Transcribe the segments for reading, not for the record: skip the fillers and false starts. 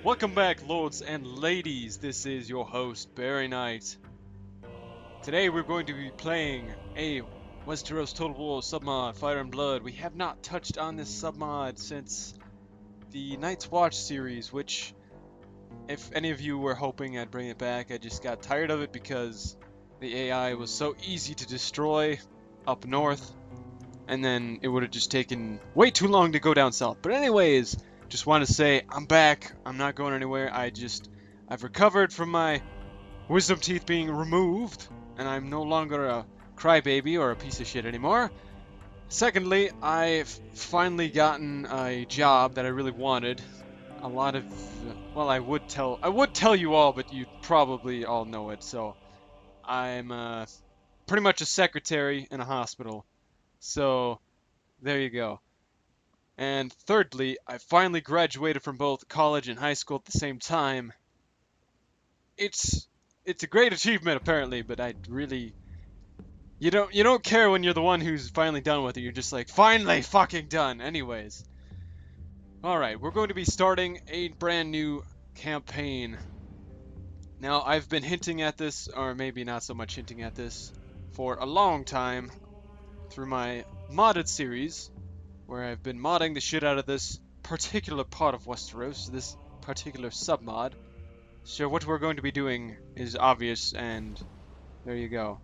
Welcome back, Lords and Ladies. This is your host, Barry Knight. Today we're going to be playing a Westeros Total War submod, Fire and Blood. We have not touched on this submod since the Night's Watch series, which, if any of you were hoping I'd bring it back, I just got tired of it because the AI was so easy to destroy up north, and then it would have just taken way too long to go down south. But anyways, just want to say I'm back. I'm not going anywhere. I've recovered from my wisdom teeth being removed, and I'm no longer a crybaby or a piece of shit anymore. Secondly, I've finally gotten a job that I really wanted. A lot of, well, I would tell you all, but you'd probably all know it. So I'm pretty much a secretary in a hospital. So there you go. And thirdly, I finally graduated from both college and high school at the same time. It's a great achievement apparently, but I really you don't care when you're the one who's finally done with it. You're just like, finally fucking done. Anyways. Alright, we're going to be starting a brand new campaign. Now, I've been hinting at this, or maybe not so much hinting at this, for a long time through my modded series, where I've been modding the shit out of this particular part of Westeros, this particular submod. So what we're going to be doing is obvious, and there you go.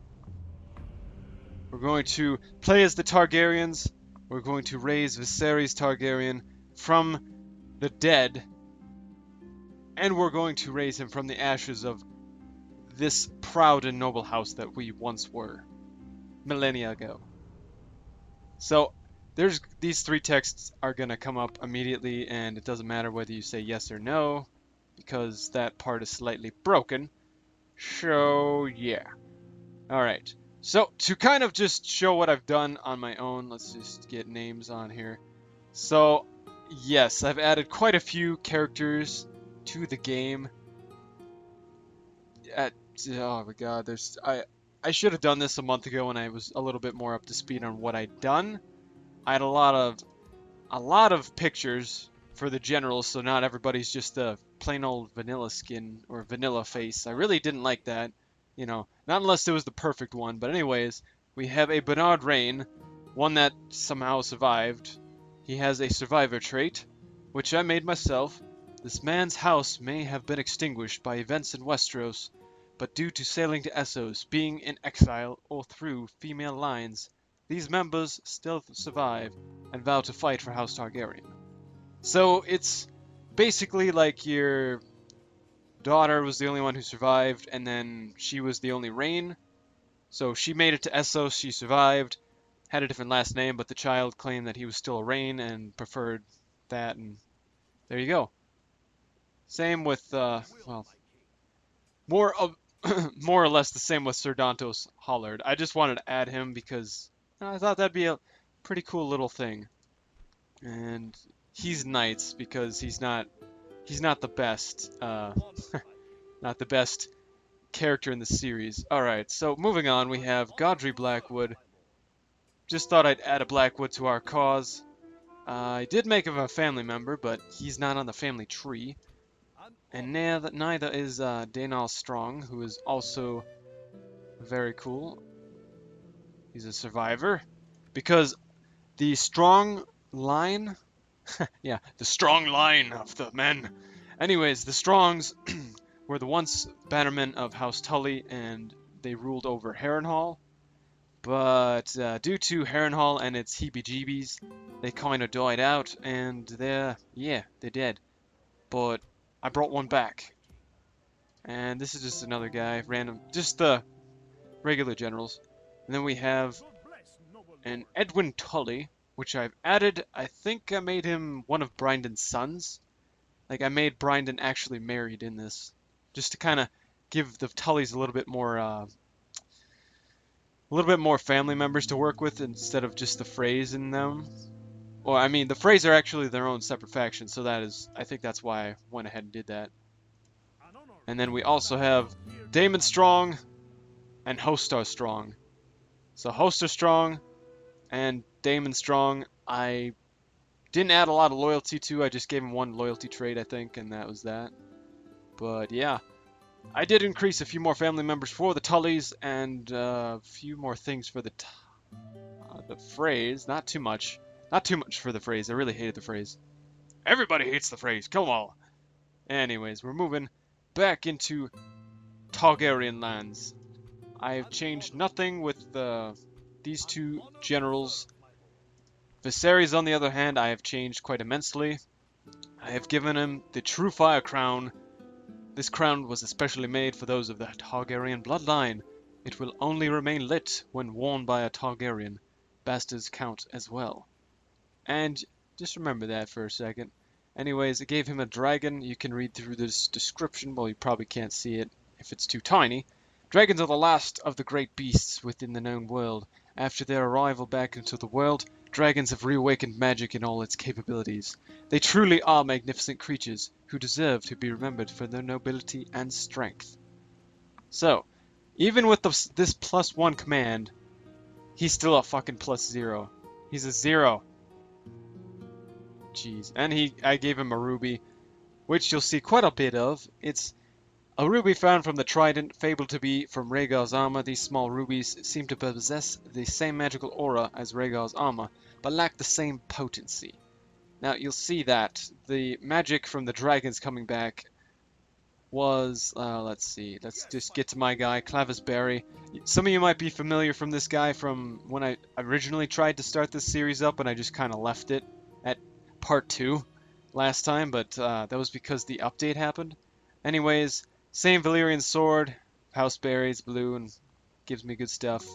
We're going to play as the Targaryens. We're going to raise Viserys Targaryen from the dead, and we're going to raise him from the ashes of this proud and noble house that we once were, millennia ago. So, these three texts are going to come up immediately, and it doesn't matter whether you say yes or no, because that part is slightly broken. So, yeah. Alright. So, to kind of just show what I've done on my own, let's just get names on here. So, yes, I've added quite a few characters to the game. Oh my god, I should have done this a month ago when I was a little bit more up to speed on what I'd done. I had a lot of pictures for the generals, so not everybody's just a plain old vanilla skin or vanilla face. I really didn't like that, you know, not unless it was the perfect one. But anyways, we have a Bernard Rain, one that somehow survived. He has a survivor trait, which I made myself. This man's house may have been extinguished by events in Westeros, but due to sailing to Essos, being in exile, or through female lines, these members still survive and vow to fight for House Targaryen. So it's basically like your daughter was the only one who survived, and then she was the only Rain. So she made it to Essos, she survived, had a different last name, but the child claimed that he was still a Rain and preferred that, and there you go. Same with, well, more or less the same with Sir Dantos Hollard. I just wanted to add him because I thought that'd be a pretty cool little thing. And he's Knights because he's not the best, not the best character in the series. Alright, so moving on, we have Godry Blackwood. Just thought I'd add a Blackwood to our cause. I did make him a family member, but he's not on the family tree. And neither is Daenal Strong, who is also very cool. He's a survivor. Because the strong line... yeah, the strong line of the men. Anyways, the Strongs were the once bannermen of House Tully, and they ruled over Harrenhal. But due to Harrenhal and its heebie-jeebies, they kind of died out, and they're dead. But I brought one back. And this is just another guy, random, just the regular generals. And then we have an Edwin Tully, which I've added. I think I made him one of Bryndon's sons. Like, I made Bryndon actually married in this, just to kind of give the Tullys a little bit more family members to work with instead of just the Freys in them. Well, I mean, the Freys are actually their own separate faction, so I think that's why I went ahead and did that. And then we also have Daemon Strong and Hostar Strong. So Hostar Strong and Daemon Strong, I Didn't add a lot of loyalty to, I just gave him one loyalty trait, I think, and that was that. But yeah, I did increase a few more family members for the Tullys and a few more things for the phrase. Not too much. Not too much for the phrase. I really hated the phrase. Everybody hates the phrase. Kill them all. Anyways, we're moving back into Targaryen lands. I have changed nothing with these two generals. Viserys, on the other hand, I have changed quite immensely. I have given him the True Fire Crown. This crown was especially made for those of the Targaryen bloodline. It will only remain lit when worn by a Targaryen. Bastards count as well. And just remember that for a second. Anyways, it gave him a dragon. You can read through this description. Well, you probably can't see it if it's too tiny. Dragons are the last of the great beasts within the known world. After their arrival back into the world, dragons have reawakened magic in all its capabilities. They truly are magnificent creatures who deserve to be remembered for their nobility and strength. So, even with this +1 command, he's still a fucking +0. He's a 0. Jeez. And I gave him a ruby, which you'll see quite a bit of. It's a ruby found from the trident, fabled to be from Rhaegar's armor. These small rubies seem to possess the same magical aura as Rhaegar's armor, but lack the same potency. Now, you'll see that the magic from the dragons coming back was, let's see, let's just get to my guy, Clavis Berry. Some of you might be familiar from this guy from when I originally tried to start this series up, and I just kind of left it at part 2 last time, but that was because the update happened. Anyways, same Valyrian sword, House Berries, blue, and gives me good stuff.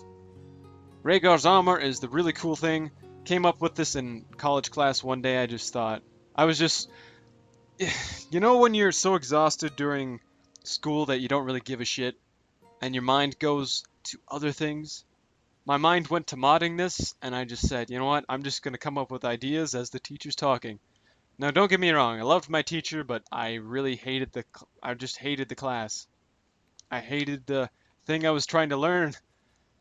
Rhaegar's armor is the really cool thing. Came up with this in college class one day. I just thought, you know when you're so exhausted during school that you don't really give a shit, and your mind goes to other things? My mind went to modding this, and I just said, you know what, I'm just going to come up with ideas as the teacher's talking. Now, don't get me wrong, I loved my teacher, but I really hated I just hated the class. I hated the thing I was trying to learn.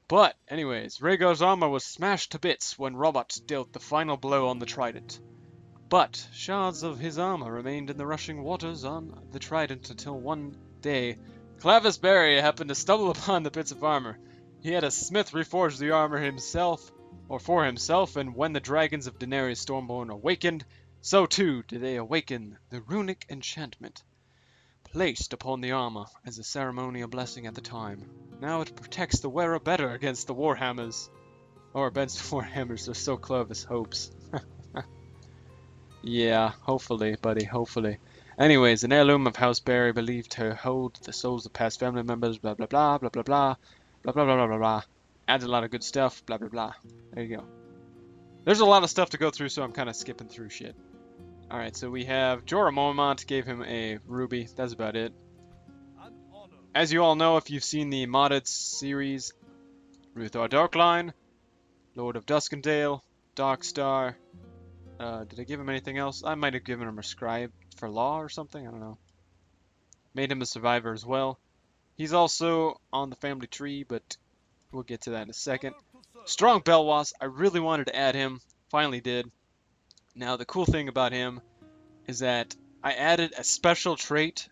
But, anyways, Rhaegar's armor was smashed to bits when Robert dealt the final blow on the trident. But shards of his armor remained in the rushing waters on the trident until one day Clavis Berry happened to stumble upon the bits of armor. He had a smith reforge the armor for himself, and when the dragons of Daenerys Stormborn awakened, so too did they awaken the runic enchantment placed upon the armor as a ceremonial blessing at the time. Now it protects the wearer better against the warhammers. Or against warhammers, they're so Clovis hopes. Yeah, hopefully, buddy, hopefully. Anyways, an heirloom of House Berry believed to hold the souls of past family members, blah blah blah, blah blah blah, blah blah blah blah blah blah. Adds a lot of good stuff, blah blah blah. There you go. There's a lot of stuff to go through, so I'm kind of skipping through shit. Alright, so we have Jorah Mormont gave him a ruby. That's about it. As you all know, if you've seen the modded series, Ruthar Darkline, Lord of Duskendale, Darkstar. Did I give him anything else? I might have given him a scribe for law or something. I don't know. Made him a survivor as well. He's also on the family tree, but we'll get to that in a second. Strong Belwas. I really wanted to add him. Finally did. Now, the cool thing about him is that I added a special trait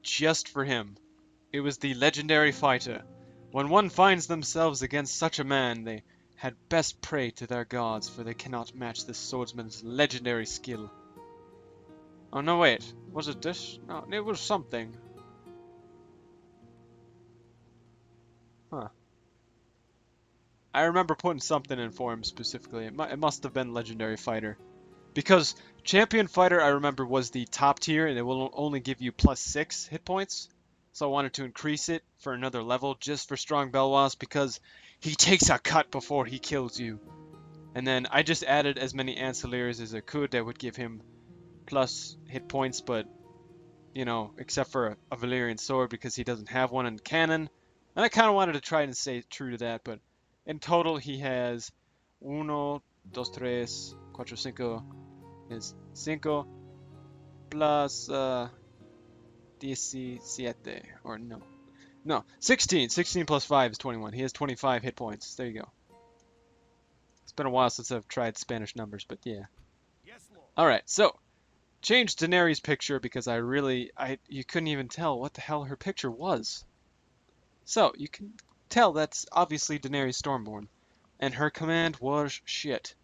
just for him. It was the legendary fighter. When one finds themselves against such a man, they had best pray to their gods, for they cannot match this swordsman's legendary skill. Oh, no, wait. Was it this? No, it was something. Huh. I remember putting something in for him specifically. It must have been legendary fighter. Because champion fighter, I remember, was the top tier, and it will only give you +6 hit points. So I wanted to increase it for another level just for Strong Belwas, because he takes a cut before he kills you. And then I just added as many ancillaries as I could that would give him plus hit points, but, you know, except for a Valyrian sword because he doesn't have one in canon. And I kind of wanted to try and stay true to that, but in total he has 1, 2, 3, 4, 5, is 5 plus 17, or no, 16. 16 plus 5 is 21. He has 25 hit points. There you go. It's been a while since I've tried Spanish numbers, but yeah. Alright, so changed Daenerys' picture because you couldn't even tell what the hell her picture was. So you can tell that's obviously Daenerys Stormborn, and her command was shit.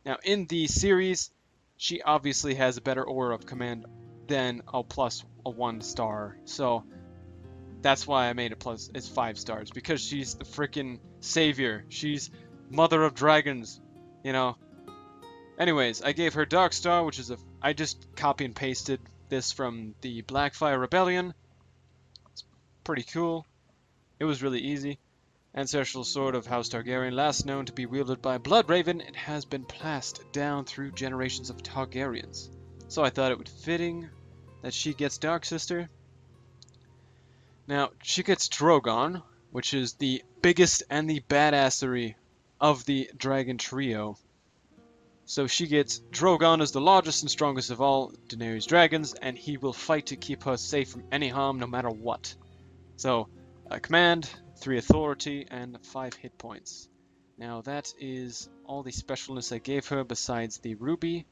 Now in the series, she obviously has a better aura of command than a plus a 1 star. So that's why I made it plus it's 5 stars, because she's the freaking savior. She's mother of dragons, you know. Anyways, I gave her Dark Star, which is I just copy and pasted this from the Blackfire Rebellion. It's pretty cool. It was really easy. Ancestral sword of House Targaryen, last known to be wielded by Bloodraven, it has been passed down through generations of Targaryens. So I thought it would fitting that she gets Dark Sister. Now, she gets Drogon, which is the biggest and the badassery of the dragon trio. So she gets Drogon as the largest and strongest of all Daenerys' dragons, and he will fight to keep her safe from any harm no matter what. So, command, 3 authority, and 5 hit points. Now that is all the specialness I gave her besides the ruby.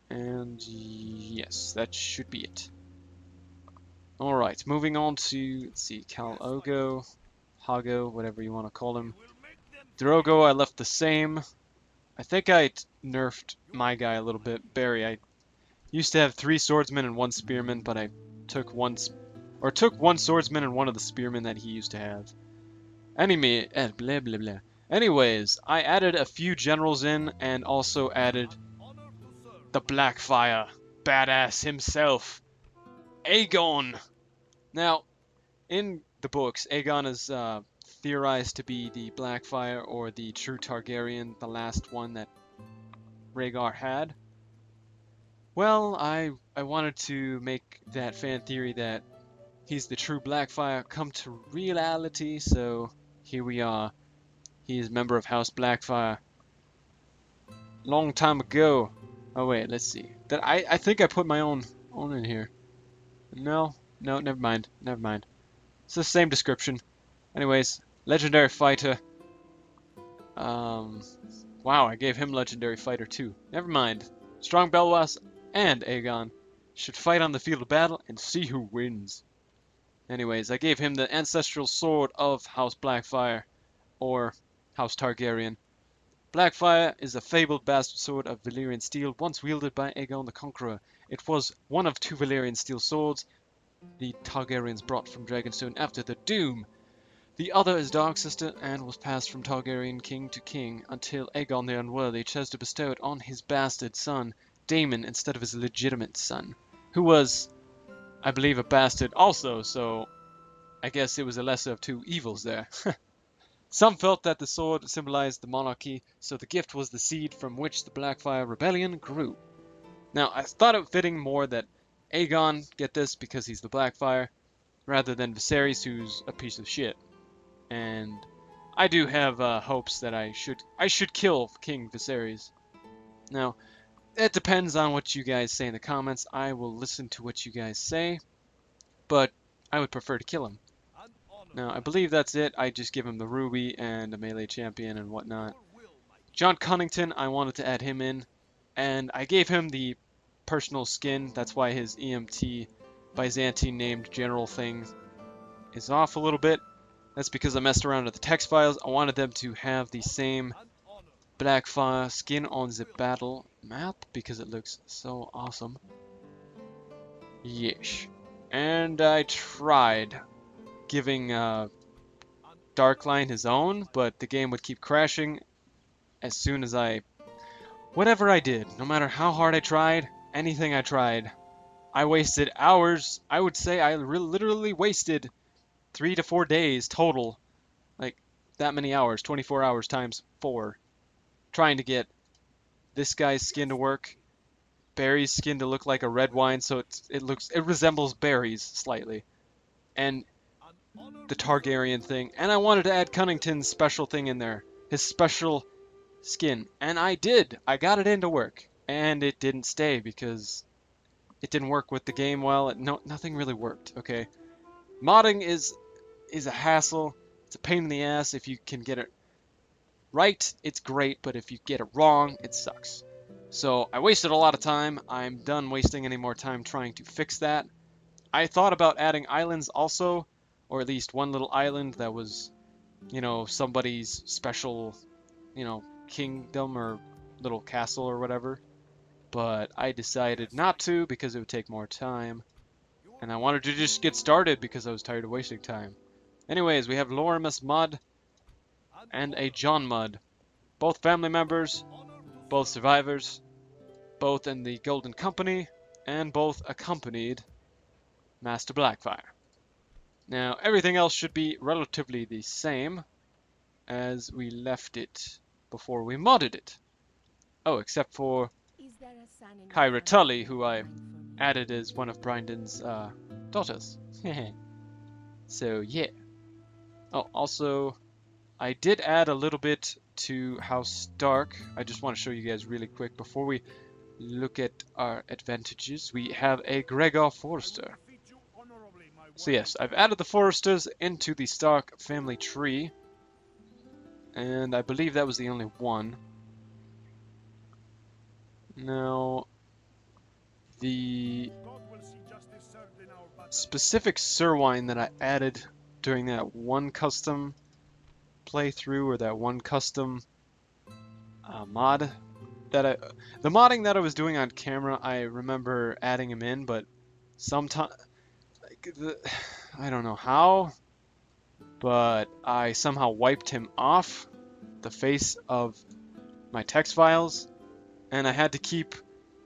And yes, that should be it. Alright, moving on to, let's see, Cal Ogo, Hago, whatever you want to call him. Drogo I left the same. I think I nerfed my guy a little bit. Barry, I used to have 3 swordsmen and 1 spearman, but I took one swordsman and 1 of the spearmen that he used to have. Blah blah blah. Anyways, I added a few generals in, and also added the Blackfire badass himself, Aegon. Now, in the books, Aegon is theorized to be the Blackfire or the true Targaryen, the last one that Rhaegar had. Well, I wanted to make that fan theory that he's the true Blackfire come to reality, so here we are. He's a member of House Blackfire. Long time ago. Oh wait, let's see. I think I put my own in here. No, never mind. It's the same description. Anyways, legendary fighter. Wow, I gave him legendary fighter too. Never mind. Strong Belwas and Aegon should fight on the field of battle and see who wins. Anyways, I gave him the ancestral sword of House Blackfire, or House Targaryen. Blackfire is a fabled bastard sword of Valyrian steel, once wielded by Aegon the Conqueror. It was one of 2 Valyrian steel swords the Targaryens brought from Dragonstone after the Doom. The other is Dark Sister and was passed from Targaryen king to king until Aegon the Unworthy chose to bestow it on his bastard son, Daemon, instead of his legitimate son, who was, I believe, a bastard also, so I guess it was a lesser of 2 evils there. Some felt that the sword symbolized the monarchy, so the gift was the seed from which the Blackfire Rebellion grew. Now, I thought it fitting more that Aegon get this because he's the Blackfire, rather than Viserys, who's a piece of shit. And I do have hopes that I should kill King Viserys. Now, it depends on what you guys say in the comments. I will listen to what you guys say, but I would prefer to kill him. Now, I believe that's it. I just give him the ruby and a melee champion and whatnot. John Connington, I wanted to add him in, and I gave him the personal skin. That's why his EMT Byzantine named general thing is off a little bit. That's because I messed around with the text files. I wanted them to have the same Blackfire skin on the battle map because it looks so awesome. Yeesh. And I tried giving Darkline his own, but the game would keep crashing as soon as whatever I did, no matter how hard I tried, anything I tried, I wasted hours. I would say I literally wasted 3 to 4 days total, like that many hours, 24 hours times 4, trying to get this guy's skin to work, Barry's skin to look like a red wine, so it resembles Barry's slightly, and the Targaryen thing, and I wanted to add Cunnington's special thing in there, his special skin, and I did. I got it into work, and it didn't stay because it didn't work with the game well. Nothing really worked. Okay, modding is a hassle. It's a pain in the ass. If you can get it right, it's great, but if you get it wrong, it sucks. So I wasted a lot of time. I'm done wasting any more time trying to fix that. I thought about adding islands also, or at least one little island that was, you know, somebody's special, you know, kingdom or little castle or whatever. But I decided not to because it would take more time. And I wanted to just get started because I was tired of wasting time. Anyways, we have Lorimus Mudd and a John Mudd. Both family members, both survivors, both in the Golden Company, and both accompanied Master Blackfire. Now, everything else should be relatively the same as we left it before we modded it. Oh, except for Kyra Tully, who I added as one of Brandon's daughters. So, yeah. Oh, also, I did add a little bit to House Stark. I just want to show you guys really quick before we look at our advantages. We have a Gregor Forrester. So yes, I've added the Forresters into the Stark family tree. And I believe that was the only one. Now, the specific sirloin that I added during that one custom playthrough, or that one custom mod that the modding that I was doing on camera, I remember adding him in, but sometimes, like, I don't know how, but I somehow wiped him off the face of my text files, and I had to keep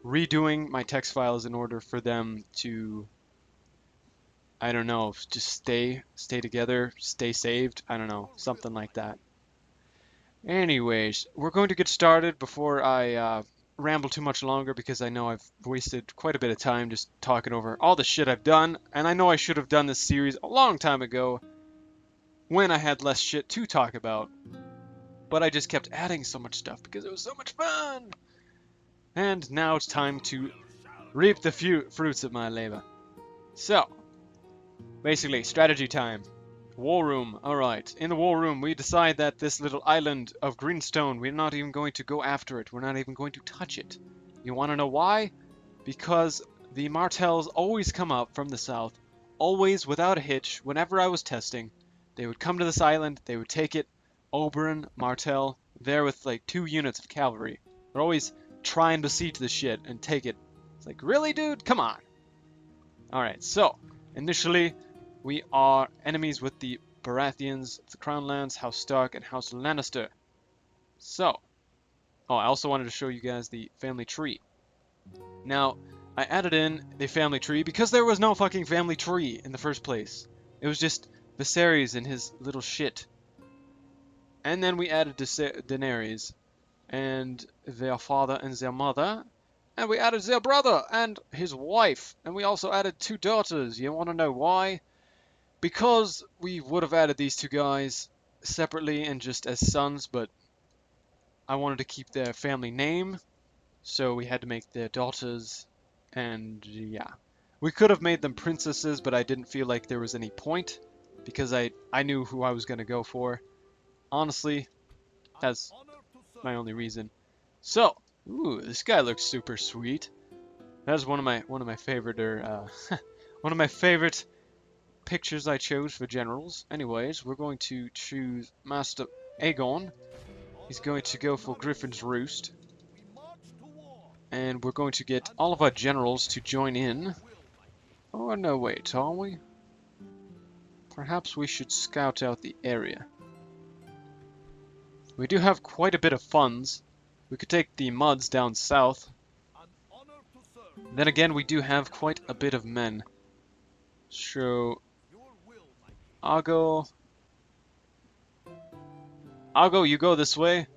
redoing my text files in order for them to, I don't know, just stay together, stay saved, I don't know, something like that. Anyways, we're going to get started before I ramble too much longer, because I know I've wasted quite a bit of time just talking over all the shit I've done, and I know I should have done this series a long time ago when I had less shit to talk about, but I just kept adding so much stuff because it was so much fun! And now it's time to reap the fruits of my labor. So, basically, strategy time. War room. Alright, in the war room we decide that this little island of greenstone, we're not even going to go after it. We're not even going to touch it. You want to know why? Because the Martells always come up from the south, always without a hitch. Whenever I was testing, they would come to this island, they would take it. Oberyn, Martell, there with like 2 units of cavalry. They're always trying to besiege the shit and take it. It's like, really, dude? Come on. Alright, so, initially, we are enemies with the Baratheons, the Crownlands, House Stark, and House Lannister. So, oh, I also wanted to show you guys the family tree. Now, I added in the family tree because there was no fucking family tree in the first place. It was just Viserys and his little shit. And then we added Daenerys and their father and their mother. And we added their brother and his wife. And we also added 2 daughters. You want to know why? Because we would have added these 2 guys separately and just as sons, but I wanted to keep their family name, so we had to make their daughters, and yeah. We could have made them princesses, but I didn't feel like there was any point, because I knew who I was going to go for. Honestly, that's my only reason. So, ooh, this guy looks super sweet. That's one of my favorite, one of my favorite pictures I chose for generals. Anyways, we're going to choose Master Aegon. He's going to go for Griffin's Roost. And we're going to get all of our generals to join in. Oh, no, wait, are we? Perhaps we should scout out the area. We do have quite a bit of funds. We could take the Mudds down south. Then again, we do have quite a bit of men. So, I'll go, you go this way.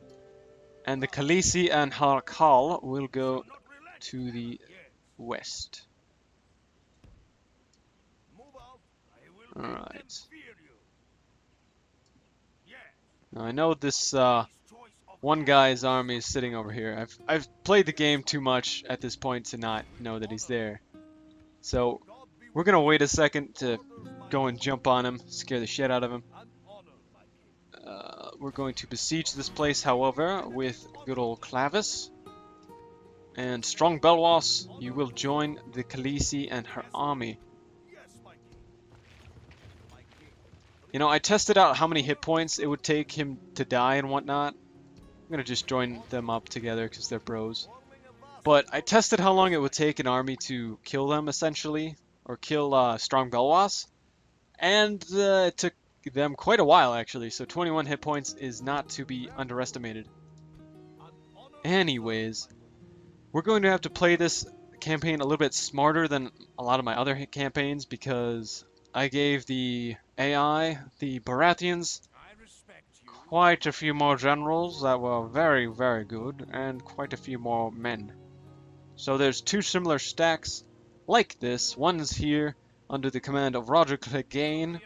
And the Khaleesi and Harkal will go to the west. Alright. Now I know this one guy's army is sitting over here. I've played the game too much at this point to not know that he's there. So we're gonna wait a second to go and jump on him, scare the shit out of him. We're going to besiege this place, however, with good old Clavis. And Strong Belwas, you will join the Khaleesi and her army. You know, I tested out how many hit points it would take him to die and whatnot. I'm gonna just join them up together because they're bros. But I tested how long it would take an army to kill them, essentially. Or kill Strong Belwas. And it took them quite a while, actually. So 21 hit points is not to be underestimated. Anyways, we're going to have to play this campaign a little bit smarter than a lot of my other campaigns because I gave the AI, the Baratheons, quite a few more generals that were very, very good, and quite a few more men. So there's two similar stacks like this. One's here under the command of Roger Clegane,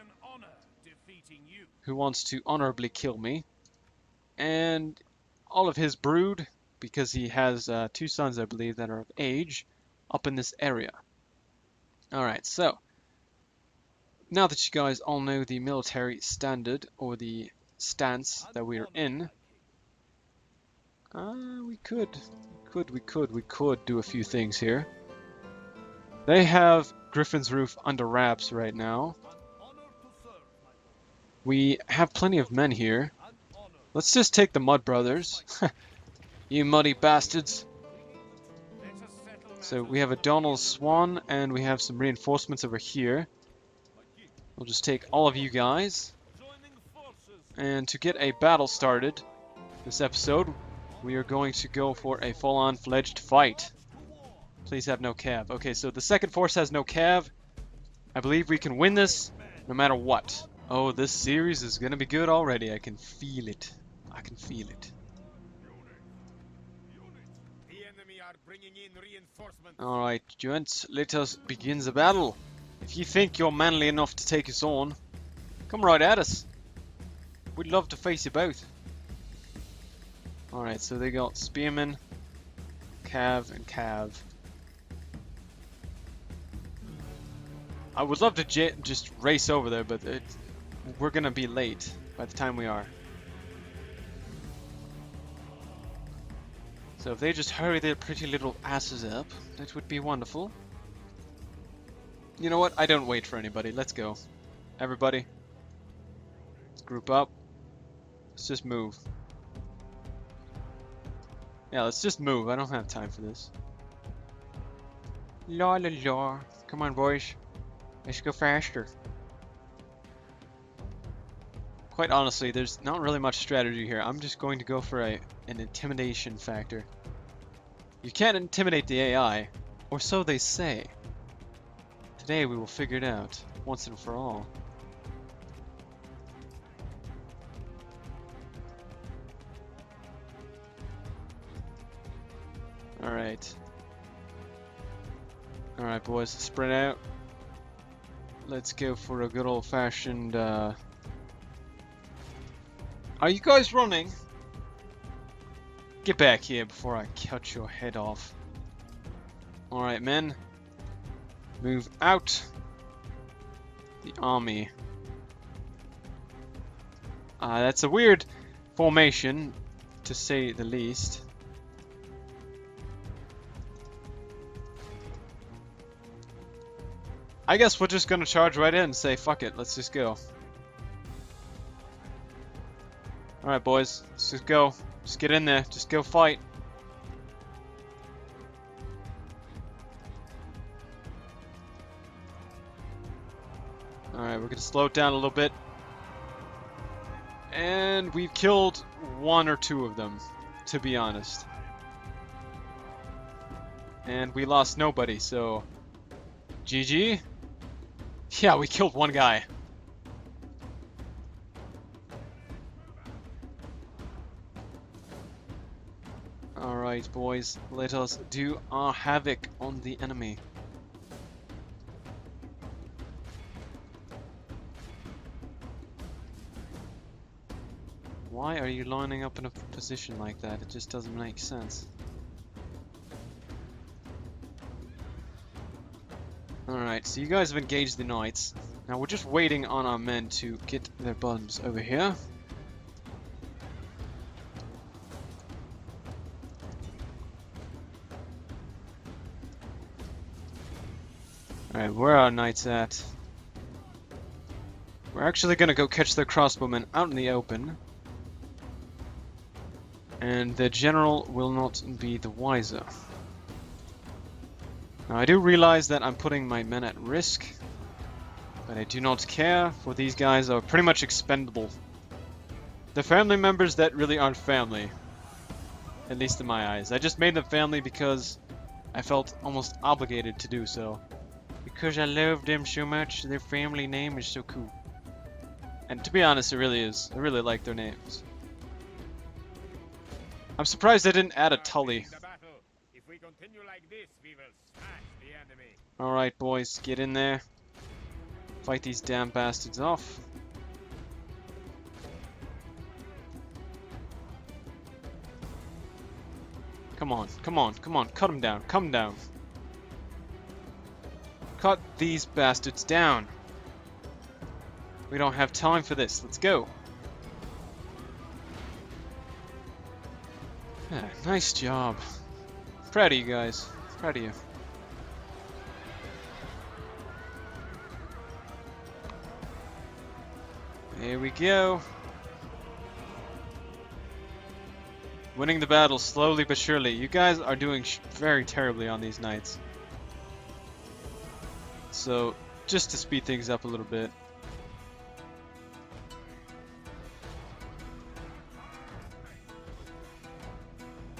who wants to honorably kill me, and all of his brood, because he has two sons, I believe, that are of age, up in this area. Alright, so now that you guys all know the military standard, or the stance that we're in, we could do a few things here. They have Griffin's Roof under wraps right now. We have plenty of men here. Let's just take the Mud Brothers. You muddy bastards. So we have a Donald Swan, and we have some reinforcements over here. We'll just take all of you guys. And to get a battle started this episode, we are going to go for a full-on fledged fight. Please have no cav. Okay, so the second force has no cav. I believe we can win this no matter what. Oh, this series is gonna be good already. I can feel it. I can feel it. Alright, gents, let us begin the battle. If you think you're manly enough to take us on, come right at us. We'd love to face you both. Alright, so they got Spearmen, Cav, and Cav. I would love to just race over there, but we're gonna be late by the time we are. So if they just hurry their pretty little asses up, that would be wonderful. You know what? I don't wait for anybody. Let's go. Everybody. Let's group up. Let's just move. Yeah, let's just move. I don't have time for this. La la la. Come on, boys. Let's go faster. Quite honestly, there's not really much strategy here. I'm just going to go for an intimidation factor. You can't intimidate the AI, or so they say. Today we will figure it out, once and for all. Alright. Alright boys, spread out. Let's go for a good old-fashioned, Are you guys running? Get back here before I cut your head off. Alright, men. Move out. The army. That's a weird formation, to say the least. I guess we're just gonna charge right in and say, fuck it, let's just go. Alright boys, let's just go. Just get in there, just go fight. Alright, we're gonna slow it down a little bit. And we've killed one or two of them, to be honest. And we lost nobody, so... GG? Yeah, we killed one guy. Alright, boys, let us do our havoc on the enemy. Why are you lining up in a position like that? It just doesn't make sense. Alright, so you guys have engaged the knights. Now we're just waiting on our men to get their bums over here. Alright, where are our knights at? We're actually gonna go catch their crossbowmen out in the open. And the general will not be the wiser. Now I do realize that I'm putting my men at risk, but I do not care, for these guys are pretty much expendable. They're family members that really aren't family. At least in my eyes. I just made them family because I felt almost obligated to do so. Because I love them so much, their family name is so cool. And to be honest, it really is. I really like their names. I'm surprised they didn't add a Tully. Alright boys, get in there. Fight these damn bastards off. Come on, come on, come on, cut them down, cut them down. Cut these bastards down. We don't have time for this, let's go. Yeah, nice job. Proud of you guys, proud of you. Here we go. Winning the battle slowly but surely. You guys are doing very terribly on these knights. So, just to speed things up a little bit.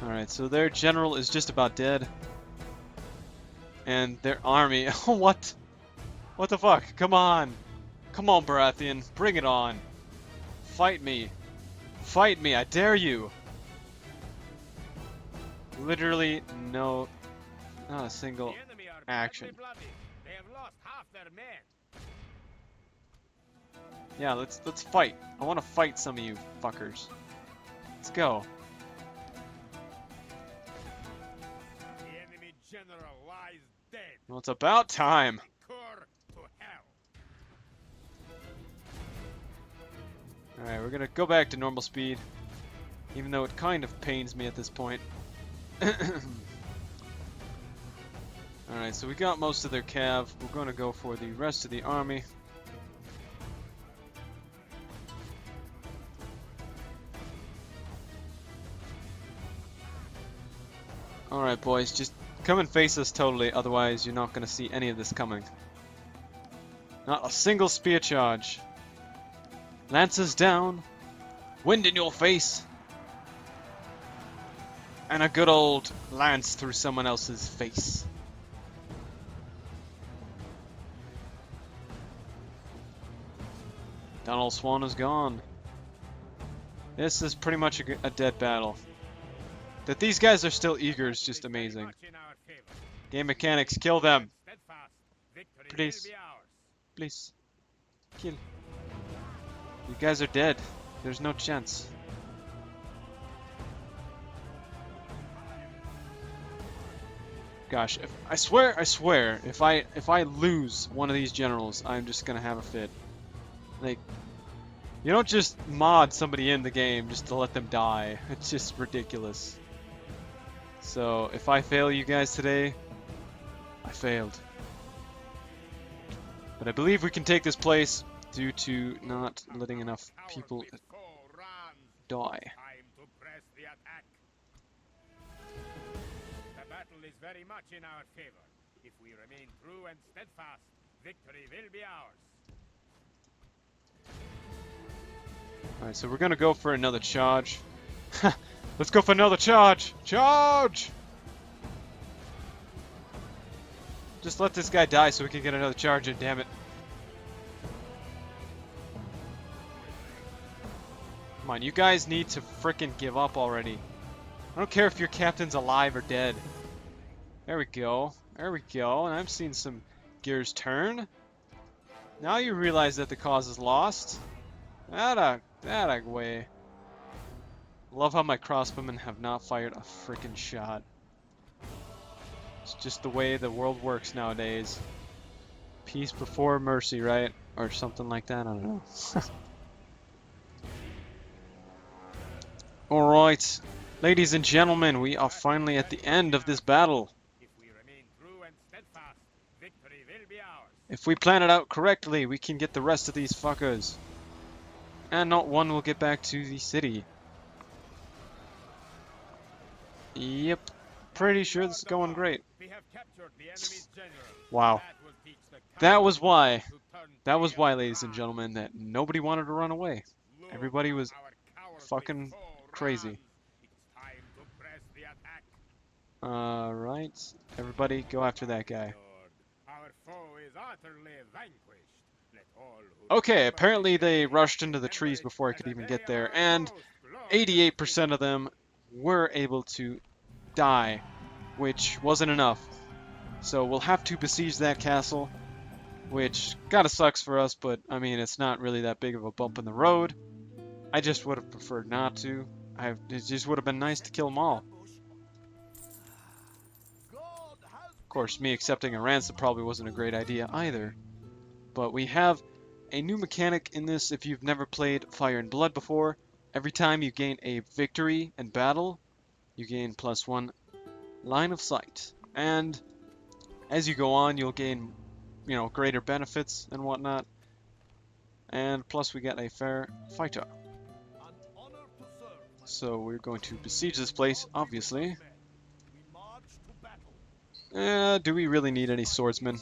Alright, so their general is just about dead. And their army... What? What the fuck? Come on! Come on, Baratheon. Bring it on. Fight me. Fight me, I dare you! Literally not a single action. Yeah, let's fight. I want to fight some of you fuckers. Let's go. Well, it's about time. Alright, we're gonna go back to normal speed, even though it kind of pains me at this point. Alright, so we got most of their cav. We're gonna go for the rest of the army. Alright boys, just come and face us totally, otherwise you're not gonna see any of this coming. Not a single spear charge. Lances down, wind in your face, and a good old lance through someone else's face. Donald Swan is gone. This is pretty much a dead battle. That these guys are still eager is just amazing. Game mechanics, kill them. Please. Please. Kill. You guys are dead. There's no chance. Gosh, I swear, if I lose one of these generals, I'm just gonna have a fit. Like, you don't just mod somebody in the game just to let them die. It's just ridiculous. So, if I fail you guys today, I failed. But I believe we can take this place due to not letting enough people die. The battle is very much in our favor. If we remain true and steadfast, victory will be ours. Alright, so we're gonna go for another charge. Let's go for another charge! Charge! Just let this guy die so we can get another charge in, damn it. Come on, you guys need to frickin' give up already. I don't care if your captain's alive or dead. There we go. There we go. And I'm seeing some gears turn. Now you realize that the cause is lost. That way. Love how my crossbowmen have not fired a frickin' shot. It's just the way the world works nowadays. Peace before mercy, right? Or something like that, I don't know. Alright, ladies and gentlemen, we are finally at the end of this battle. If we remain true and steadfast, victory will be ours. If we plan it out correctly, we can get the rest of these fuckers. And not one will get back to the city. Yep. Pretty sure this is going great. We have captured the enemy's general. Wow. That will teach the That was why. to turn That was why, tail ladies and around. gentlemen, that nobody wanted to run away. Look, Everybody was our cowardly fucking foe crazy. runs. It's time to press the attack. Alright. Everybody go after that guy. Lord, our foe is utterly vanquished. Let all who Okay, remember apparently this they day rushed into the remember trees it before I as could a even day get of there, our and most glorious 88% of them were able to die, which wasn't enough. So we'll have to besiege that castle, which kinda sucks for us, but I mean, it's not really that big of a bump in the road. I just would have preferred not to. It just would have been nice to kill them all. Of course, me accepting a ransom probably wasn't a great idea either. But we have a new mechanic in this if you've never played Fire and Blood before. Every time you gain a victory in battle, you gain +1 line of sight. And as you go on, you'll gain, greater benefits and whatnot. And plus we get a fair fighter. So we're going to besiege this place, obviously. Do we really need any swordsmen?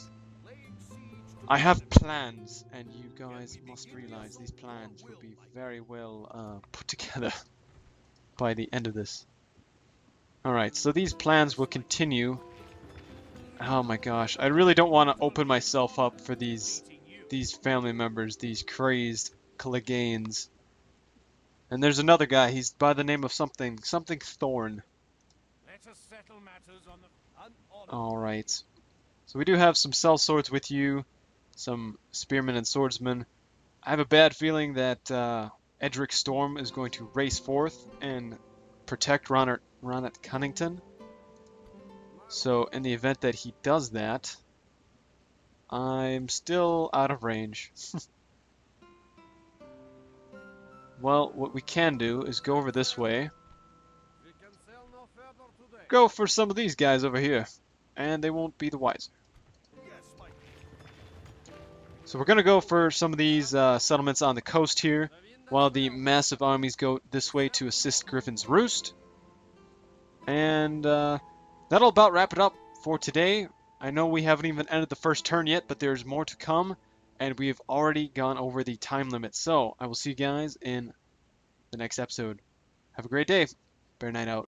I have plans, and you guys must realize these plans will be very well put together by the end of this. Alright, so these plans will continue. Oh my gosh, I really don't want to open myself up for these family members, these crazed Targaryens. And there's another guy, he's by the name of something Thorn. Let us settle matters on the Alright. So we do have some sellswords with you, some spearmen and swordsmen. I have a bad feeling that Edric Storm is going to race forth and protect Ronnet Cunnington. So in the event that he does that, I'm still out of range. Well, what we can do is go over this way. We can sail no further today. Go for some of these guys over here, and they won't be the wiser. So we're going to go for some of these settlements on the coast here, while the massive armies go this way to assist Griffin's Roost. And that'll about wrap it up for today. I know we haven't even ended the first turn yet, but there's more to come, and we've already gone over the time limit. So I will see you guys in the next episode. Have a great day. Bear Night out.